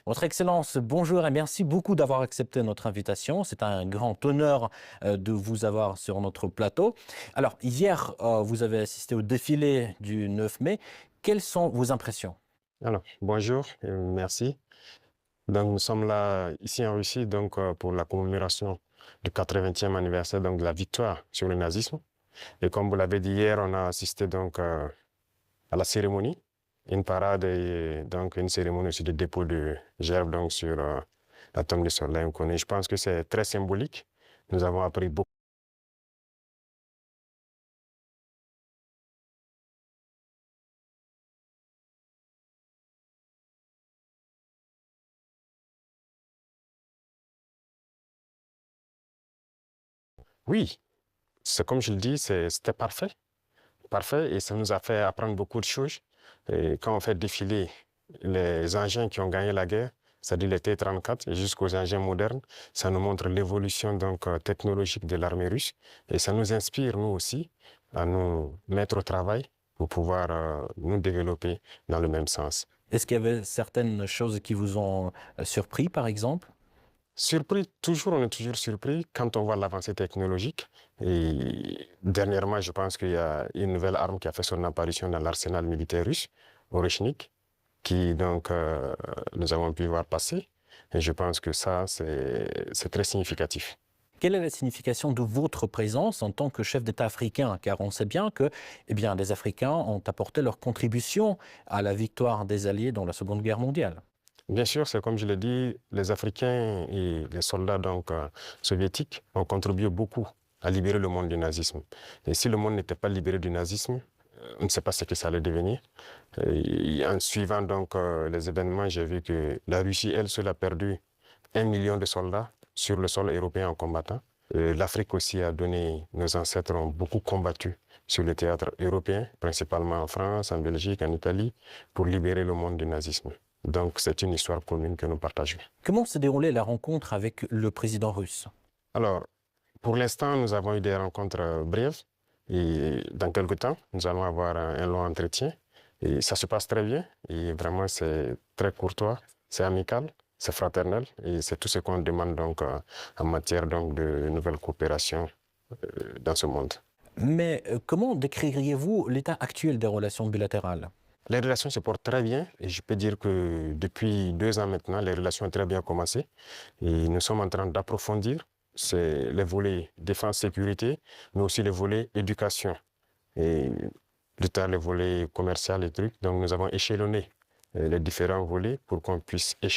Votre Excellence, bonjour et merci beaucoup d'avoir accepté notre invitation. C'est un grand honneur de vous avoir sur notre plateau. Alors, hier, vous avez assisté au défilé du 9 mai. Quelles sont vos impressions? Alors, bonjour et merci. Donc, nous sommes là ici en Russie pour la commémoration du 80e anniversaire de la victoire sur le nazisme. Et comme vous l'avez dit hier, on a assisté à la cérémonie, une parade et donc une cérémonie aussi de dépôt de gerbes sur la tombe des soldats inconnus. Je pense que c'est très symbolique. Nous avons appris beaucoup. Oui, c'est comme je le dis, c'était parfait. Parfait, et ça nous a fait apprendre beaucoup de choses. Et quand on fait défiler les engins qui ont gagné la guerre, c'est-à-dire les T-34 jusqu'aux engins modernes, ça nous montre l'évolution technologique de l'armée russe et ça nous inspire, nous aussi, à nous mettre au travail pour pouvoir nous développer dans le même sens. Est-ce qu'il y avait certaines choses qui vous ont surpris, par exemple? Surpris, toujours, on est toujours surpris quand on voit l'avancée technologique. Et dernièrement, je pense qu'il y a une nouvelle arme qui a fait son apparition dans l'arsenal militaire russe, Oreshnik, qui nous avons pu voir passer. Et je pense que ça, c'est très significatif. Quelle est la signification de votre présence en tant que chef d'État africain? Car on sait bien que les Africains ont apporté leur contribution à la victoire des Alliés dans la Seconde Guerre mondiale. Bien sûr, c'est comme je l'ai dit, les Africains et les soldats soviétiques ont contribué beaucoup à libérer le monde du nazisme. Et si le monde n'était pas libéré du nazisme, on ne sait pas ce que ça allait devenir. Et en suivant les événements, j'ai vu que la Russie, elle seule, a perdu 1 million de soldats sur le sol européen en combattant. L'Afrique aussi a donné, nos ancêtres ont beaucoup combattu sur le théâtre européen, principalement en France, en Belgique, en Italie, pour libérer le monde du nazisme. Donc c'est une histoire commune que nous partageons. Comment s'est déroulée la rencontre avec le président russe? Alors, pour l'instant, nous avons eu des rencontres brèves et dans quelques temps, nous allons avoir un long entretien et ça se passe très bien et vraiment c'est très courtois, c'est amical, c'est fraternel et c'est tout ce qu'on demande en matière de nouvelles coopérations dans ce monde. Mais comment décririez-vous l'état actuel des relations bilatérales? Les relations se portent très bien et je peux dire que depuis 2 ans maintenant, les relations ont très bien commencé et nous sommes en train d'approfondir. C'est les volets défense-sécurité, mais aussi les volets éducation et plus tard les volets commercial et trucs. Donc nous avons échelonné les différents volets pour qu'on puisse échanger.